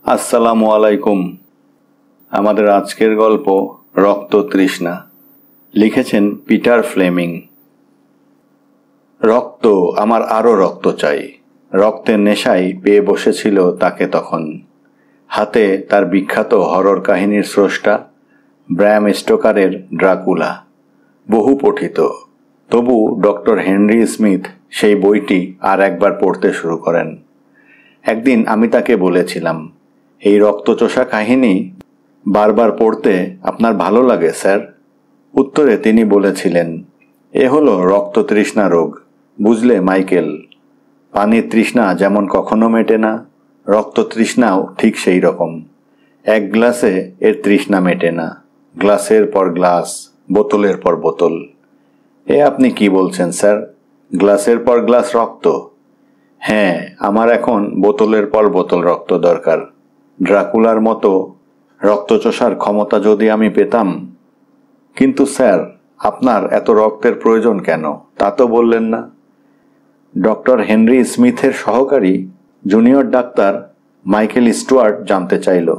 আসসালামু আলাইকুম। আমাদের আজকের গল্প রক্ত তৃষ্ণা। লিখেছেন পিটার ফ্লেমিং। রক্ত, আমার আরও রক্ত চাই। রক্তের নেশায় পেয়ে বসেছিল তাকে তখন। হাতে তার বিখ্যাত হরর কাহিনীর স্রষ্টা ব্র্যাম স্টোকারের ড্রাকুলা, বহু পঠিত। তবু ডক্টর হেনরি স্মিথ সেই বইটি আর একবার পড়তে শুরু করেন। একদিন আমি তাকে বলেছিলাম, এই রক্তচোষা কাহিনী বারবার পড়তে আপনার ভালো লাগে স্যার? উত্তরে তিনি বলেছিলেন, এ হলো রক্ত তৃষ্ণা রোগ, বুঝলে মাইকেল। পানির তৃষ্ণা যেমন কখনো মেটে না, রক্ত তৃষ্ণাও ঠিক সেই রকম। এক গ্লাসে এর তৃষ্ণা মেটে না, গ্লাসের পর গ্লাস, বোতলের পর বোতল। এ আপনি কি বলছেন স্যার? গ্লাসের পর গ্লাস রক্ত? হ্যাঁ, আমার এখন বোতলের পর বোতল রক্ত দরকার। ড্রাকুলার মতো রক্তচোষার ক্ষমতা যদি আমি পেতাম। কিন্তু স্যার, আপনার এত রক্তের প্রয়োজন কেন তা তো বললেন না। ডক্টর হেনরি স্মিথের সহকারী জুনিয়র ডাক্তার মাইকেল স্টুয়ার্ট জানতে চাইল,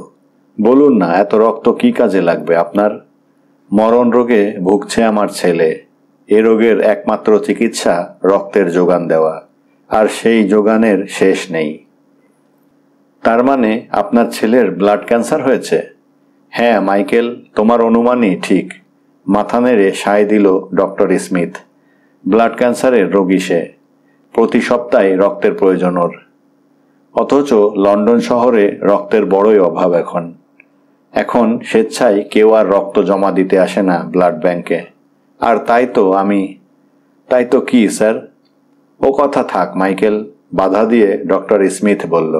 বলুন না, এত রক্ত কি কাজে লাগবে আপনার? মরণ রোগে ভুগছে আমার ছেলে। এ রোগের একমাত্র চিকিৎসা রক্তের যোগান দেওয়া, আর সেই যোগানের শেষ নেই। তার মানে আপনার ছেলের ব্লাড ক্যান্সার হয়েছে? হ্যাঁ মাইকেল, তোমার অনুমানই ঠিক, মাথা নেড়ে সায় দিল ডক্টর স্মিথ। ব্লাড ক্যান্সারের রোগী সে। প্রতি সপ্তাহে রক্তের প্রয়োজন ওর। অথচ লন্ডন শহরে রক্তের বড়ই অভাব এখন। এখন স্বেচ্ছায় কেউ আর রক্ত জমা দিতে আসে না ব্লাড ব্যাংকে। আর তাই তো কি স্যার? ও কথা থাক মাইকেল, বাধা দিয়ে ডক্টর স্মিথ বলল,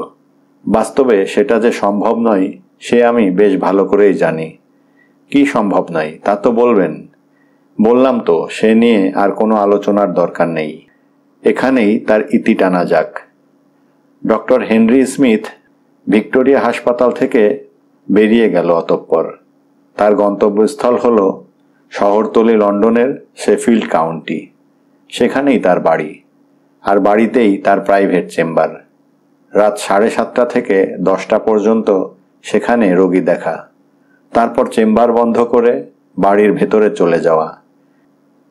বাস্তবে সেটা যে সম্ভব নয় সে আমি বেশ ভালো করেই জানি। কি সম্ভব নয় তা তো বলবেন। বললাম তো, সে নিয়ে আর কোনো আলোচনার দরকার নেই। এখানেই তার ইতি টানা যাক। ডক্টর হেনরি স্মিথ ভিক্টোরিয়া হাসপাতাল থেকে বেরিয়ে গেল অতঃপর। তার গন্তব্যস্থল হল শহরতলি লন্ডনের শেফিল্ড কাউন্টি। সেখানেই তার বাড়ি, আর বাড়িতেই তার প্রাইভেট চেম্বার। রাত 7:30 থেকে 10টা পর্যন্ত সেখানে রোগী দেখা, তারপর চেম্বার বন্ধ করে বাড়ির ভেতরে চলে যাওয়া।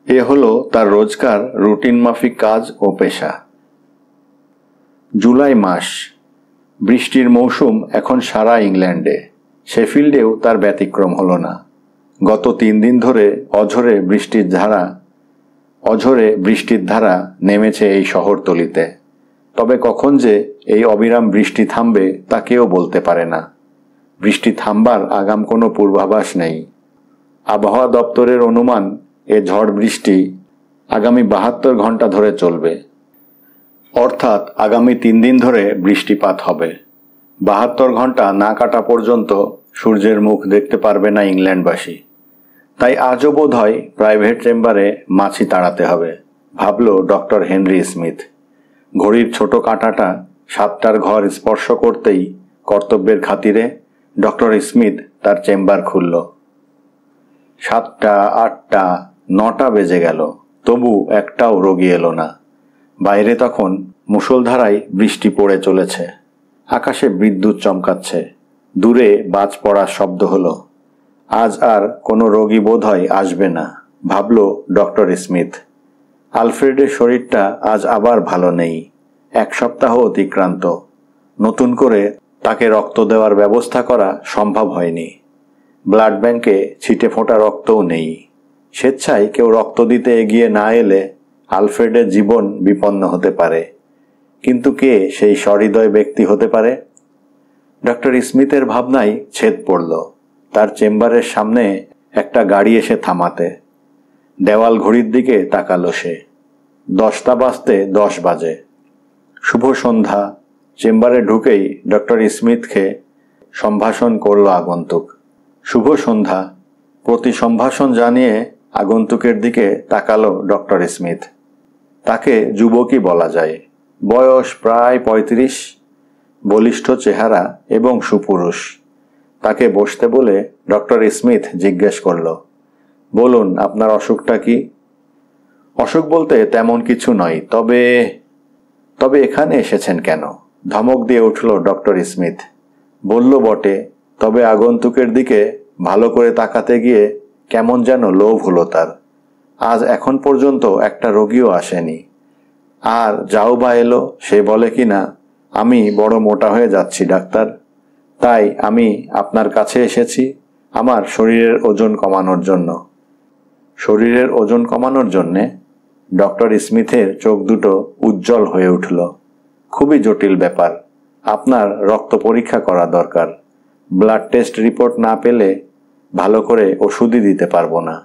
এ হলো তার রোজকার রুটিন মাফিক কাজ ও পেশা। জুলাই মাস, বৃষ্টির মৌসুম এখন সারা ইংল্যান্ডে। শেফিল্ডেও তার ব্যতিক্রম হলো না। গত 3 দিন ধরে অঝোরে বৃষ্টির ধারা নেমেছে এই শহরতলিতে। তবে কখন যে এই অবিরাম বৃষ্টি থামবে তা কেউ বলতে পারে না। বৃষ্টি থামবার আগাম কোনো পূর্বাভাস নেই। আবহাওয়া দপ্তরের অনুমান, এ ঝড় বৃষ্টি আগামী 72 ঘন্টা ধরে চলবে। অর্থাৎ আগামী 3 দিন ধরে বৃষ্টিপাত হবে। 72 ঘন্টা না কাটা পর্যন্ত সূর্যের মুখ দেখতে পারবে না ইংল্যান্ডবাসী। তাই আজও বোধ হয় প্রাইভেট চেম্বারে মাছি তাড়াতে হবে, ভাবল ডক্টর হেনরি স্মিথ। ঘড়ির ছোট কাঁটাটা 7টার ঘর স্পর্শ করতেই কর্তব্যের খাতিরে ডক্টর স্মিথ তার চেম্বার খুলল। 7টা, 8টা, 9টা বেজে গেল, তবু একটাও রোগী এলো না। বাইরে তখন মুষলধারায় বৃষ্টি পড়ে চলেছে। আকাশে বিদ্যুৎ চমকাচ্ছে। দূরে বাজ পড়ার শব্দ হলো। আজ আর কোনো রোগী বোধহয় আসবে না, ভাবল ডক্টর স্মিথ। আলফ্রেডের শরীরটা আজ আবার ভালো নেই। 1 সপ্তাহ অতিক্রান্ত। নতুন করে তাকে রক্ত দেওয়ার ব্যবস্থা করা সম্ভব হয়নি। ব্লাড ব্যাংকে ছিটে ফোঁটা রক্তও নেই। স্বেচ্ছায় কেউ রক্ত দিতে এগিয়ে না এলে আলফ্রেডের জীবন বিপন্ন হতে পারে। কিন্তু কে সেই সহৃদয় ব্যক্তি হতে পারে? ডক্টর স্মিথের ভাবনায় ছেদ পড়ল। তার চেম্বারের সামনে একটা গাড়ি এসে থামাতে দেওয়াল ঘড়ির দিকে তাকালো সে। 10টা বাজতে 10 বাজে। শুভ সন্ধ্যা। চেম্বারে ঢুকেই ডক্টর স্মিথকে সম্ভাষণ করল আগন্তুক। শুভ সন্ধ্যা। প্রতি সম্ভাষণ জানিয়ে আগন্তুকের দিকে তাকালো ডক্টর স্মিথ। তাকে যুবকই বলা যায়। বয়স প্রায় 35, বলিষ্ঠ চেহারা এবং সুপুরুষ। তাকে বসতে বলে ডক্টর স্মিথ জিজ্ঞেস করল, বলুন আপনার অসুখটা কি? অসুখ বলতে তেমন কিছু নয়, তবে এখানে এসেছেন কেন? ধমক দিয়ে উঠল ডক্টর স্মিথ। বলল বটে, তবে আগন্তুকের দিকে ভালো করে তাকাতে গিয়ে কেমন যেন লোভ হলো তার। আজ এখন পর্যন্ত একটা রোগীও আসেনি। আর যাও বা এলো, সে বলে কিনা, আমি বড় মোটা হয়ে যাচ্ছি ডাক্তার, তাই আমি আপনার কাছে এসেছি আমার শরীরের ওজন কমানোর জন্য। শরীরের ওজন কমানোর জন্যে? ডক্টর স্মিথের চোখ দুটো উজ্জ্বল হয়ে উঠল। খুবই জটিল ব্যাপার। আপনার রক্ত পরীক্ষা করা দরকার। ব্লাড টেস্ট রিপোর্ট না পেলে ভালো করে ওষুধই দিতে পারবো না।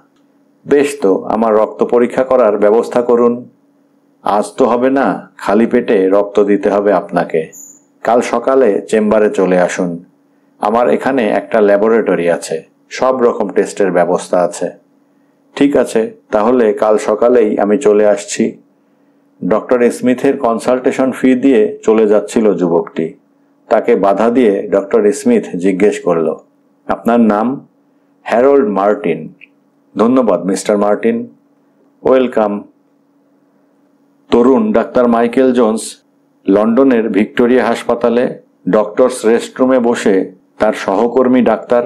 বেশ, তো আমার রক্ত পরীক্ষা করার ব্যবস্থা করুন। আজ তো হবে না, খালি পেটে রক্ত দিতে হবে আপনাকে। কাল সকালে চেম্বারে চলে আসুন। আমার এখানে একটা ল্যাবরেটরি আছে, সব রকম টেস্টের ব্যবস্থা আছে। ঠিক আছে, তাহলে কাল সকালেই আমি চলে আসছি। ডক্টর স্মিথের কনসালটেশন ফি দিয়ে চলে যাচ্ছিল যুবকটি। তাকে বাধা দিয়ে ডক্টর স্মিথ জিজ্ঞেস করল, আপনার নাম? Harold Martin. ধন্যবাদ মিস্টার মার্টিন। ওয়েলকাম। তরুণ ডাক্তার মাইকেল জোন্স লন্ডনের ভিক্টোরিয়া হাসপাতালে ডক্টরস রেস্টরুমে বসে তার সহকর্মী ডাক্তার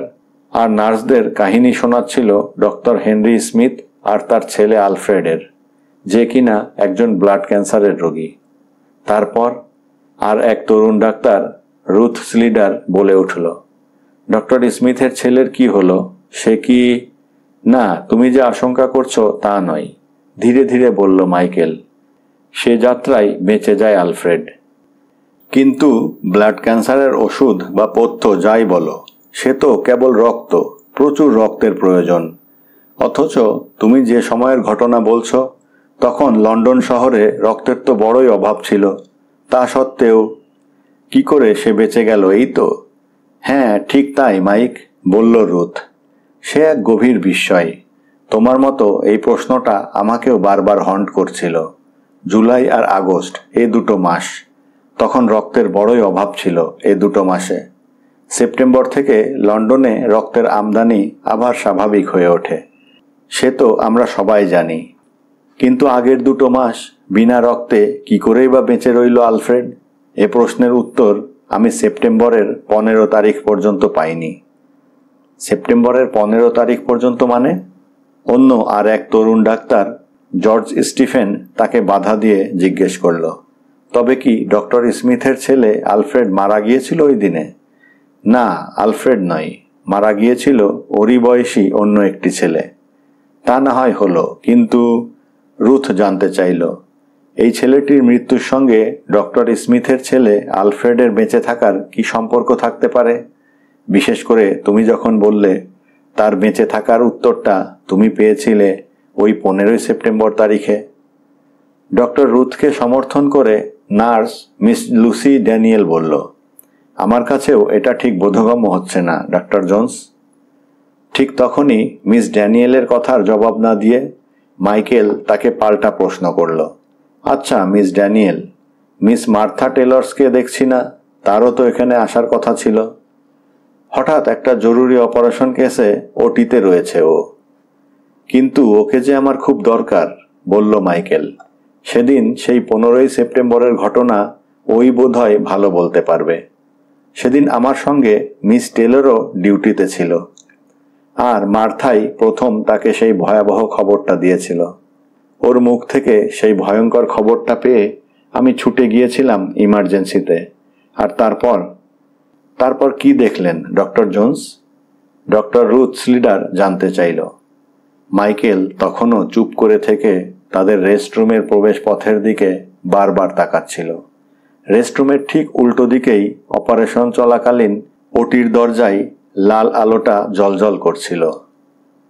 আর নার্সদের কাহিনী শোনাচ্ছিল ডক্টর হেনরি স্মিথ আর তার ছেলে আলফ্রেডের, যে কিনা একজন ব্লাড ক্যান্সারের রোগী। তারপর আর এক তরুণ ডাক্তার রুথ স্লিডার বলে উঠল, ডক্টর স্মিথের ছেলের কি হলো? সে কি? না, তুমি যে আশঙ্কা করছো তা নয়, ধীরে ধীরে বলল মাইকেল। সে যাত্রায় বেঁচে যায় আলফ্রেড। কিন্তু ব্লাড ক্যান্সারের ওষুধ বা পথ্য যাই বলো, সে তো কেবল রক্ত, প্রচুর রক্তের প্রয়োজন। অথচ তুমি যে সময়ের ঘটনা বলছো, তখন লন্ডন শহরে রক্তের তো বড়ই অভাব ছিল। তা সত্ত্বেও কি করে সে বেঁচে গেল? এই তো। হ্যাঁ, ঠিক তাই মাইক, বলল রুথ। সে এক গভীর বিস্ময়। তোমার মতো এই প্রশ্নটা আমাকেও বারবার হন্ট করছিল। জুলাই আর আগস্ট, এই দুটো মাস, তখন রক্তের বড়ই অভাব ছিল এই দুটো মাসে। সেপ্টেম্বর থেকে লন্ডনে রক্তের আমদানি আবার স্বাভাবিক হয়ে ওঠে, সে তো আমরা সবাই জানি। কিন্তু আগের দুটো মাস বিনা রক্তে কি করেই বা বেঁচে রইল আলফ্রেড? এ প্রশ্নের উত্তর আমি সেপ্টেম্বরের 15 তারিখ পর্যন্ত পাইনি। সেপ্টেম্বরের 15 তারিখ পর্যন্ত মানে? অন্য আর এক তরুণ ডাক্তার জর্জ স্টিফেন তাকে বাধা দিয়ে জিজ্ঞেস করল, তবে কি ডক্টর স্মিথের ছেলে আলফ্রেড মারা গিয়েছিল ওই দিনে? না, আলফ্রেড নয়, মারা গিয়েছিল ওরই বয়সী অন্য একটি ছেলে। তা না হয় হলো, কিন্তু রুথ জানতে চাইল, এই ছেলেটির মৃত্যুর সঙ্গে ডক্টর স্মিথের ছেলে আলফ্রেডের বেঁচে থাকার কি সম্পর্ক থাকতে পারে? বিশেষ করে তুমি যখন বললে তার বেঁচে থাকার উত্তরটা তুমি পেয়েছিলে ওই 15 সেপ্টেম্বর তারিখে। ডক্টর রুথকে সমর্থন করে নার্স মিস লুসি ড্যানিয়েল বলল, আমার কাছেও এটা ঠিক বোধগম্য হচ্ছে না ডাক্তার জোন্স। ঠিক তখনই মিস ড্যানিয়েলের কথার জবাব না দিয়ে মাইকেল তাকে পাল্টা প্রশ্ন করল, আচ্ছা মিস ড্যানিয়েল, মিস মার্থা টেলর্সকে দেখছি না, তারও তো এখানে আসার কথা ছিল। হঠাৎ একটা জরুরি অপারেশন কেসে ওটিতে রয়েছে ও। কিন্তু ওকে যে আমার খুব দরকার, বলল মাইকেল। সেদিন সেই 15 সেপ্টেম্বরের ঘটনা ওই বোধহয় ভালো বলতে পারবে। সেদিন আমার সঙ্গে মিস টেলরও ডিউটিতে ছিল, আর মার্থাই প্রথম তাকে সেই ভয়াবহ খবরটা দিয়েছিল। ওর মুখ থেকে সেই ভয়ঙ্কর খবরটা পেয়ে আমি ছুটে গিয়েছিলাম ইমার্জেন্সিতে। আর তারপর কি দেখলেন ডক্টর জোন্স? ডক্টর রুথ স্লিডার জানতে চাইল। মাইকেল তখনও চুপ করে থেকে তাদের রেস্টরুমের প্রবেশ পথের দিকে বারবার তাকাচ্ছিল। রেস্টরুমের ঠিক উল্টো দিকেই অপারেশন চলাকালীন ওটির দরজায় লাল আলোটা জ্বলজ্বল করছিল।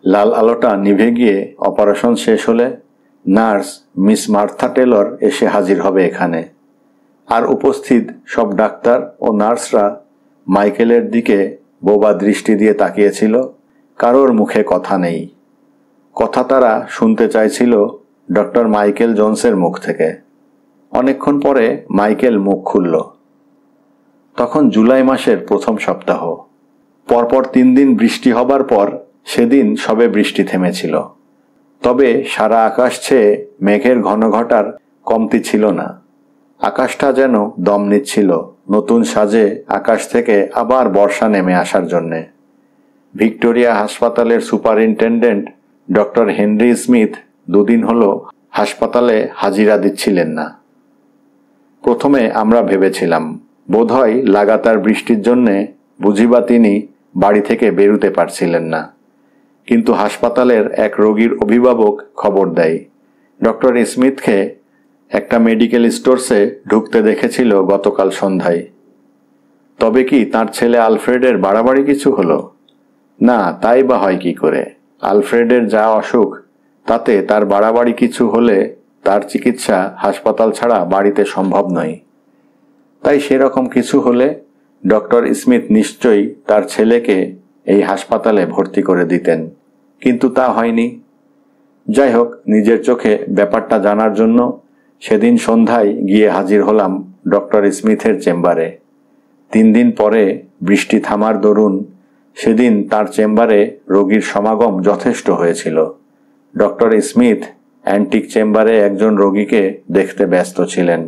লাল আলোটা নিভে গিয়ে অপারেশন শেষ হলে নার্স মিস মার্থা টেলর এসে হাজির হবে এখানে। আর উপস্থিত সব ডাক্তার ও নার্সরা মাইকেলের দিকে বোবা দৃষ্টি দিয়ে তাকিয়েছিল। কারোর মুখে কথা নেই। কথা তারা শুনতে চাইছিল ডক্টর মাইকেল জোন্সের মুখ থেকে। অনেকক্ষণ পরে মাইকেল মুখ খুলল। তখন জুলাই মাসের প্রথম সপ্তাহ। পরপর 3 দিন বৃষ্টি হবার পর সেদিন সবে বৃষ্টি থেমেছিল। তবে সারা আকাশ ছেয়ে মেঘের ঘনঘটার কমতি ছিল না। আকাশটা যেন দম নিচ্ছিল নতুন সাজে আকাশ থেকে আবার বর্ষা নেমে আসার জন্যে। ভিক্টোরিয়া হাসপাতালের সুপারিনটেন্ডেন্ট ডক্টর হেনরি স্মিথ 2 দিন হলো হাসপাতালে হাজিরা দিচ্ছিলেন না। প্রথমে আমরা ভেবেছিলাম বোধহয় লাগাতার বৃষ্টির জন্যে বুঝিবা তিনি বাড়ি থেকে বেরুতে পারছিলেন না, কিন্তু হাসপাতালের এক রোগীর অভিভাবক খবর দেয় ডক্টর স্মিথকে একটা মেডিকেল স্টোরসে ঢুকতে দেখেছিল গতকাল সন্ধ্যায়। তবে কি তার ছেলে আলফ্রেডের বাড়াবাড়ি কিছু হলো? না, তাই বা হয় কি করে? আলফ্রেডের যা অসুখ, তাতে তার বাড়াবাড়ি কিছু হলে তার চিকিৎসা হাসপাতাল ছাড়া বাড়িতে সম্ভব নয়। তাই সেরকম কিছু হলে ডক্টর স্মিথ নিশ্চয়ই তার ছেলেকে এই হাসপাতালে ভর্তি করে দিতেন, কিন্তু তা হয়নি। যাই হোক, নিজের চোখে ব্যাপারটা জানার জন্য সেদিন সন্ধ্যায় গিয়ে হাজির হলাম ডক্টর স্মিথের চেম্বারে। 3 দিন পরে বৃষ্টি থামার দরুন সেদিন তার চেম্বারে রোগীর সমাগম যথেষ্ট হয়েছিল। ডক্টর স্মিথ অ্যান্টিক চেম্বারে একজন রোগীকে দেখতে ব্যস্ত ছিলেন।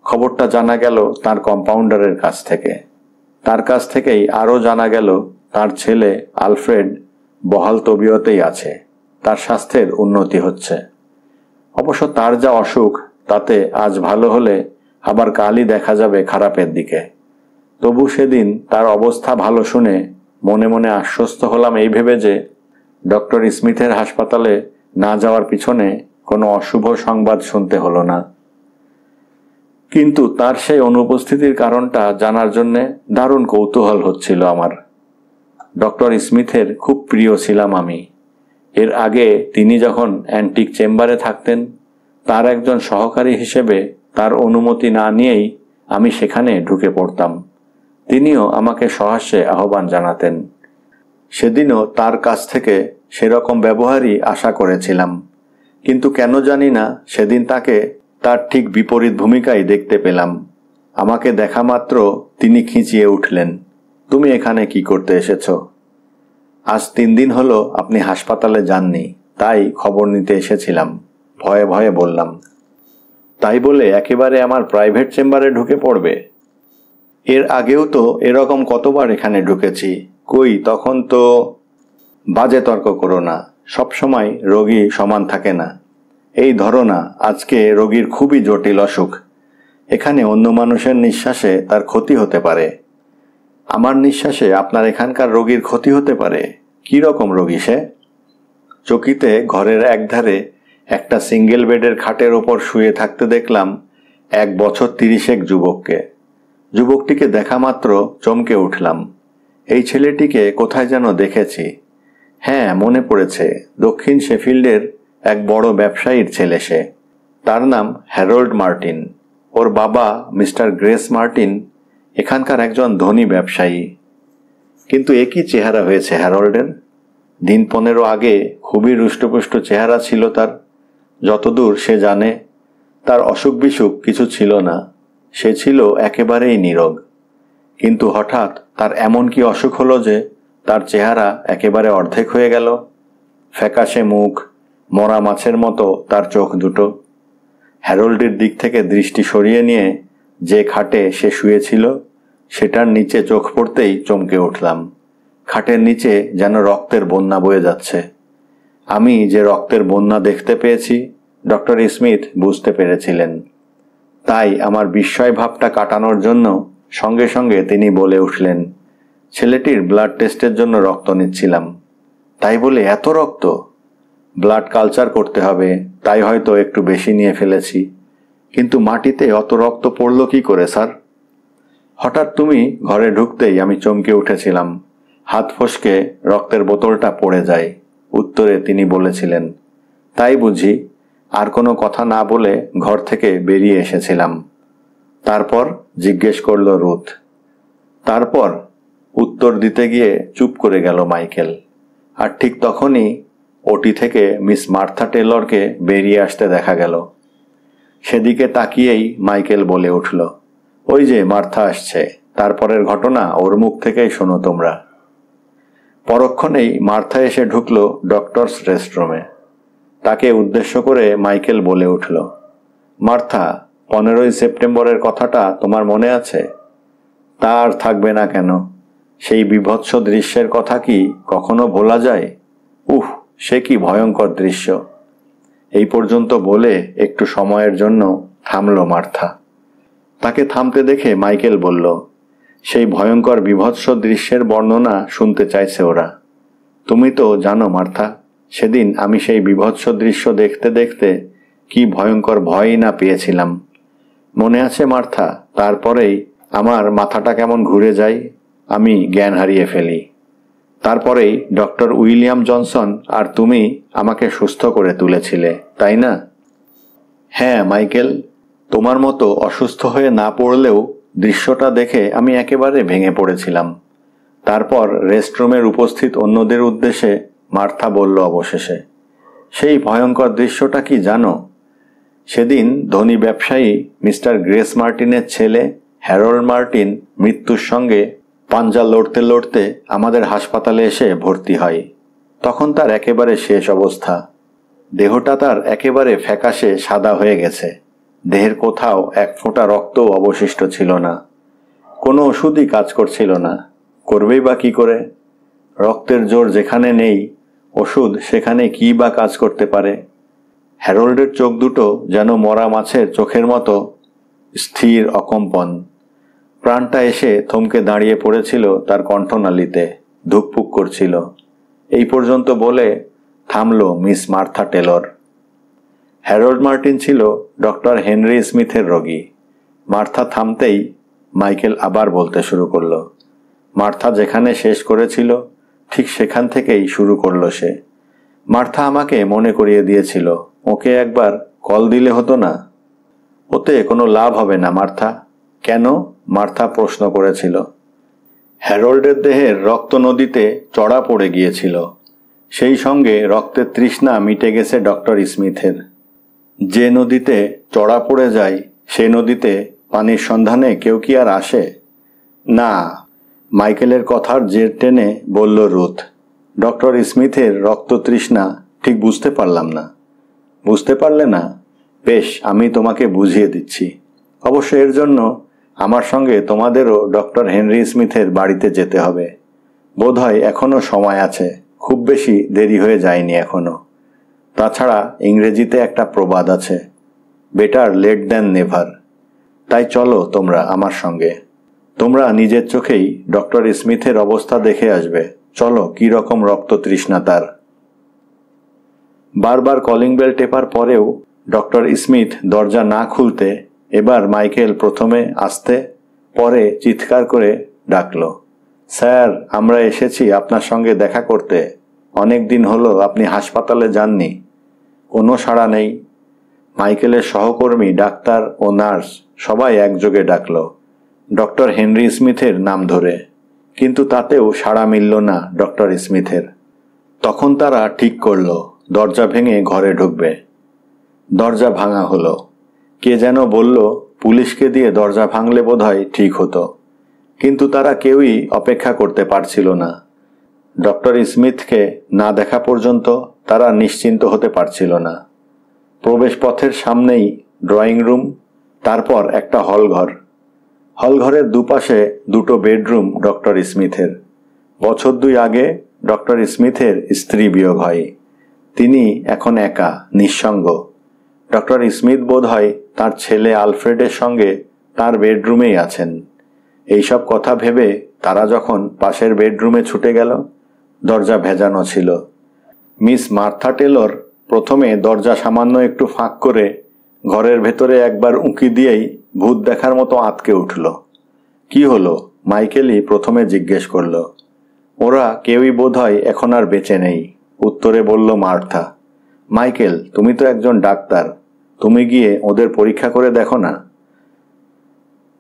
খবরটা জানা গেল তার কম্পাউন্ডারের কাছ থেকে। তার কাছ থেকেই আরও জানা গেল তার ছেলে আলফ্রেড বহাল তবিয়তেই আছে, তার স্বাস্থ্যের উন্নতি হচ্ছে। অবশ্য তার যা অসুখ, তাতে আজ ভালো হলে আবার কালই দেখা যাবে খারাপের দিকে। তবু সেদিন তার অবস্থা ভালো শুনে মনে মনে আশ্বস্ত হলাম এই ভেবে যে ডক্টর স্মিথের হাসপাতালে না যাওয়ার পিছনে কোনো অশুভ সংবাদ শুনতে হলো না। কিন্তু তার সেই অনুপস্থিতির কারণটা জানার জন্যে দারুণ কৌতূহল হচ্ছিল আমার। ডক্টর স্মিথের খুব প্রিয় ছিলাম আমি। এর আগে তিনি যখন অ্যান্টিক চেম্বারে থাকতেন, তার একজন সহকারী হিসেবে তার অনুমতি না নিয়েই আমি সেখানে ঢুকে পড়তাম। তিনিও আমাকে সহাস্যে আহ্বান জানাতেন। সেদিনও তার কাছ থেকে সেরকম ব্যবহারই আশা করেছিলাম, কিন্তু কেন জানি না সেদিন তাকে তার ঠিক বিপরীত ভূমিকায় দেখতে পেলাম। আমাকে দেখা মাত্র তিনি খিঁচিয়ে উঠলেন, তুমি এখানে কি করতে এসেছ? আজ 3 দিন হলো আপনি হাসপাতালে যাননি, তাই খবর নিতে এসেছিলাম, ভয়ে ভয়ে বললাম। তাই বলে একেবারে আমার প্রাইভেট চেম্বারে ঢুকে পড়বে? এর আগেও তো এরকম কতবার এখানে ঢুকেছি, কই তখন তো। বাজে তর্ক করো না, সবসময় রোগী সমান থাকে না। এই ধরো না, আজকে রোগীর খুবই জটিল অসুখ, এখানে অন্য মানুষের নিঃশ্বাসে তার ক্ষতি হতে পারে। আমার নিঃশ্বাসে আপনার এখানকার রোগীর ক্ষতি হতে পারে? কি রকম রোগী সে? চকিতে ঘরের একধারে একটা সিঙ্গেল বেডের খাটের ওপর শুয়ে থাকতে দেখলাম 1 বছর 30 যুবককে। যুবকটিকে দেখা মাত্র চমকে উঠলাম। এই ছেলেটিকে কোথায় যেন দেখেছি। হ্যাঁ, মনে পড়েছে, দক্ষিণ শেফিল্ডের এক বড় ব্যবসায়ীর ছেলে সে। তার নাম হ্যারল্ড মার্টিন। ওর বাবা মিস্টার গ্রেস মার্টিন এখানকার একজন ধনী ব্যবসায়ী। কিন্তু একই চেহারা হয়েছে হ্যারল্ডের। দিন 15 আগে খুবই রুষ্টপুষ্ট চেহারা ছিল তার। যতদূর সে জানে তার অসুখ বিসুখ কিছু ছিল না, সে ছিল একেবারেই নীরোগ। কিন্তু হঠাৎ তার এমন কি অসুখ হলো যে তার চেহারা একেবারে অর্ধেক হয়ে গেল। ফ্যাকাশে মুখ, মরা মাছের মতো তার চোখ দুটো। হ্যারল্ডের দিক থেকে দৃষ্টি সরিয়ে নিয়ে যে খাটে সে শুয়েছিল সেটার নিচে চোখ পড়তেই চমকে উঠলাম। খাটের নিচে যেন রক্তের বন্যা বয়ে যাচ্ছে। আমি যে রক্তের বন্যা দেখতে পেয়েছি ডক্টর স্মিথ বুঝতে পেরেছিলেন। তাই আমার বিস্ময় ভাবটা কাটানোর জন্য সঙ্গে সঙ্গে তিনি বলে উঠলেন, ছেলেটির ব্লাড টেস্টের জন্য রক্ত নিচ্ছিলাম। তাই বলে এত রক্ত? ব্লাড কালচার করতে হবে, তাই হয়তো একটু বেশি নিয়ে ফেলেছি। কিন্তু মাটিতে অত রক্ত পড়ল কি করে স্যার? হঠাৎ তুমি ঘরে ঢুকতেই আমি চমকে উঠেছিলাম। হাত ফসকে রক্তের বোতলটা পড়ে যায়। উত্তরে তিনি বলেছিলেন, তাই বুঝি? আর কোনো কথা না বলে ঘর থেকে বেরিয়ে এসেছিলাম। তারপর জিজ্ঞেস করল রুথ। তারপর উত্তর দিতে গিয়ে চুপ করে গেল মাইকেল। আর ঠিক তখনই ওটি থেকে মিস মার্থা টেলরকে বেরিয়ে আসতে দেখা গেল। সেদিকে তাকিয়েই মাইকেল বলে উঠল, ওই যে মার্থা আসছে। তারপরের ঘটনা ওর মুখ থেকেই শোনো তোমরা। পরক্ষণেই মার্থা এসে ঢুকল ডক্টরস রেস্টরুমে। তাকে উদ্দেশ্য করে মাইকেল বলে উঠল, মার্থা, 15ই সেপ্টেম্বরের কথাটা তোমার মনে আছে? তা আর থাকবে না কেন? সেই বীভৎস দৃশ্যের কথা কি কখনো ভোলা যায়? উহ, সে কি ভয়ঙ্কর দৃশ্য! এই পর্যন্ত বলে একটু সময়ের জন্য থামল মার্থা। তাকে থামতে দেখে মাইকেল বলল, সেই ভয়ঙ্কর বীভৎস দৃশ্যের বর্ণনা শুনতে চাইছে ওরা। তুমি তো জানো মার্থা, সেদিন আমি সেই বীভৎস দৃশ্য দেখতে দেখতে কি ভয়ঙ্কর ভয়ই না পেয়েছিলাম। মনে আছে মার্থা? তারপরেই আমার মাথাটা কেমন ঘুরে যায়, আমি জ্ঞান হারিয়ে ফেলি। তারপরেই ডক্টর উইলিয়াম জনসন আর তুমি আমাকে সুস্থ করে তুলেছিলে, তাই না? হ্যাঁ মাইকেল, তোমার মতো অসুস্থ হয়ে না পড়লেও দৃশ্যটা দেখে আমি একেবারে ভেঙে পড়েছিলাম। তারপর রেস্টরুমের উপস্থিত অন্যদের উদ্দেশ্যে মার্থা বলল অবশেষে, সেই ভয়ঙ্কর দৃশ্যটা কি জানো? সেদিন ধনী ব্যবসায়ী মিস্টার গ্রেস মার্টিনের ছেলে হ্যারল্ড মার্টিন মৃত্যুর সঙ্গে পাঞ্জা লড়তে লড়তে আমাদের হাসপাতালে এসে ভর্তি হয়। তখন তার একেবারে শেষ অবস্থা। দেহটা তার একেবারে ফ্যাকাশে সাদা হয়ে গেছে। দেহের কোথাও এক ফোঁটা রক্তও অবশিষ্ট ছিল না। কোনো ওষুধই কাজ করছিল না। করবেই বা কি করে? রক্তের জোর যেখানে নেই, ওষুধ সেখানে কি বা কাজ করতে পারে? হ্যারল্ডের চোখ দুটো যেন মরা মাছের চোখের মতো স্থির, অকম্পন। প্রাণটা এসে থমকে দাঁড়িয়ে পড়েছিল তার কণ্ঠনালীতে, ধুকপুক করছিল। এই পর্যন্ত বলে থামল miss Martha Taylor. Harold Martin ছিল ডক্টর হেনরি স্মিথের রোগী। মার্থা থামতেই মাইকেল আবার বলতে শুরু করলো। মার্থা যেখানে শেষ করেছিল ঠিক সেখান থেকেই শুরু করলো সে। মার্থা আমাকে মনে করিয়ে দিয়েছিল, ওকে একবার কল দিলে হতো না? ওতে কোনো লাভ হবে না মার্থা। কেন? মার্থা প্রশ্ন করেছিল। হ্যারল্ডের দেহের রক্ত নদীতে চড়া পড়ে গিয়েছিল। সেই সঙ্গে রক্তের তৃষ্ণা মিটে গেছে ডক্টর স্মিথের। যে নদীতে চড়া পড়ে যায় সে নদীতে পানির সন্ধানে কেউ কি আর আসে? না। মাইকেলের কথার জের টেনে বলল রুথ। ডক্টর স্মিথের রক্ত তৃষ্ণা ঠিক বুঝতে পারলাম না। বুঝতে পারলে না? বেশ, আমি তোমাকে বুঝিয়ে দিচ্ছি। অবশ্য এর জন্য আমার সঙ্গে তোমাদেরও ডক্টর হেনরি স্মিথের বাড়িতে যেতে হবে। বোধহয় এখনো সময় আছে, খুব বেশি দেরি হয়ে যায়নি এখনো। তাছাড়া ইংরেজিতে একটা প্রবাদ আছে, বেটার লেট দ্যান নেভার। তাই চলো তোমরা আমার সঙ্গে। তোমরা নিজের চোখেই ডক্টর স্মিথের অবস্থা দেখে আসবে। চলো, কি রকম রক্ত তৃষ্ণা তার। বারবার কলিং বেল টেপার পরেও ডক্টর স্মিথ দরজা না খুলতে এবার মাইকেল প্রথমে আস্তে, পরে চিৎকার করে ডাকল, স্যার, আমরা এসেছি আপনার সঙ্গে দেখা করতে। অনেক দিন হলো আপনি হাসপাতালে যাননি। কোনো সাড়া নেই। মাইকেলের সহকর্মী ডাক্তার ও নার্স সবাই একযোগে ডাকল ডক্টর হেনরি স্মিথের নাম ধরে, কিন্তু তাতেও সাড়া মিলল না ডক্টর স্মিথের। তখন তারা ঠিক করল দরজা ভেঙে ঘরে ঢুকবে। দরজা ভাঙা হলো। কে যেন বলল পুলিশকে দিয়ে দরজা ভাঙলে বোধহয় ঠিক হতো, কিন্তু তারা কেউই অপেক্ষা করতে পারছিল না। ডক্টর স্মিথকে না দেখা পর্যন্ত তারা নিশ্চিন্ত হতে পারছিল না। প্রবেশ পথের সামনেই ড্রয়িং রুম, তারপর একটা হলঘর। হলঘরের দুপাশে দুটো বেডরুম ডক্টর স্মিথের। বছর 2 আগে ডক্টর স্মিথের স্ত্রী বিয়োগ হয়। তিনি এখন একা, নিঃসঙ্গ। ডক্টর স্মিথ বোধহয় তার ছেলে আলফ্রেডের সঙ্গে তার বেডরুমেই আছেন। এইসব কথা ভেবে তারা যখন পাশের বেডরুমে ছুটে গেল, দরজা ভেজানো ছিল। মিস মার্থা টেলর প্রথমে দরজা সামান্য একটু ফাঁক করে ঘরের ভেতরে একবার উঁকি দিয়েই ভূত দেখার মতো আঁতকে উঠল। কি হলো? মাইকেলই প্রথমে জিজ্ঞেস করল। ওরা কেউই বোধহয় এখন আর বেঁচে নেই, উত্তরে বলল মার্থা। মাইকেল, তুমি তো একজন ডাক্তার, তুমি গিয়ে ওদের পরীক্ষা করে দেখো না।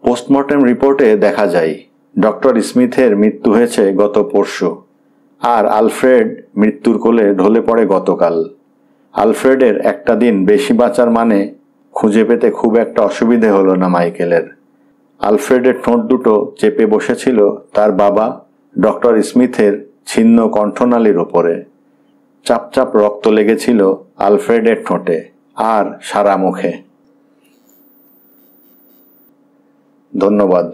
পোস্টমর্টেম রিপোর্টে দেখা যায় ডক্টর স্মিথের মৃত্যু হয়েছে গত পরশু, আর আলফ্রেড মৃত্যুর কোলে ঢলে পড়ে গতকাল। আলফ্রেডের একটা দিন বেশি বাঁচার মানে খুঁজে পেতে খুব একটা অসুবিধে হলো না মাইকেলের। আলফ্রেডের ঠোঁট দুটো চেপে বসেছিল তার বাবা ডক্টর স্মিথের ছিন্ন কণ্ঠনালীর ওপরে। চাপচাপ রক্ত লেগেছিল আলফ্রেডের ঠোঁটে আর সারা মুখে। ধন্যবাদ।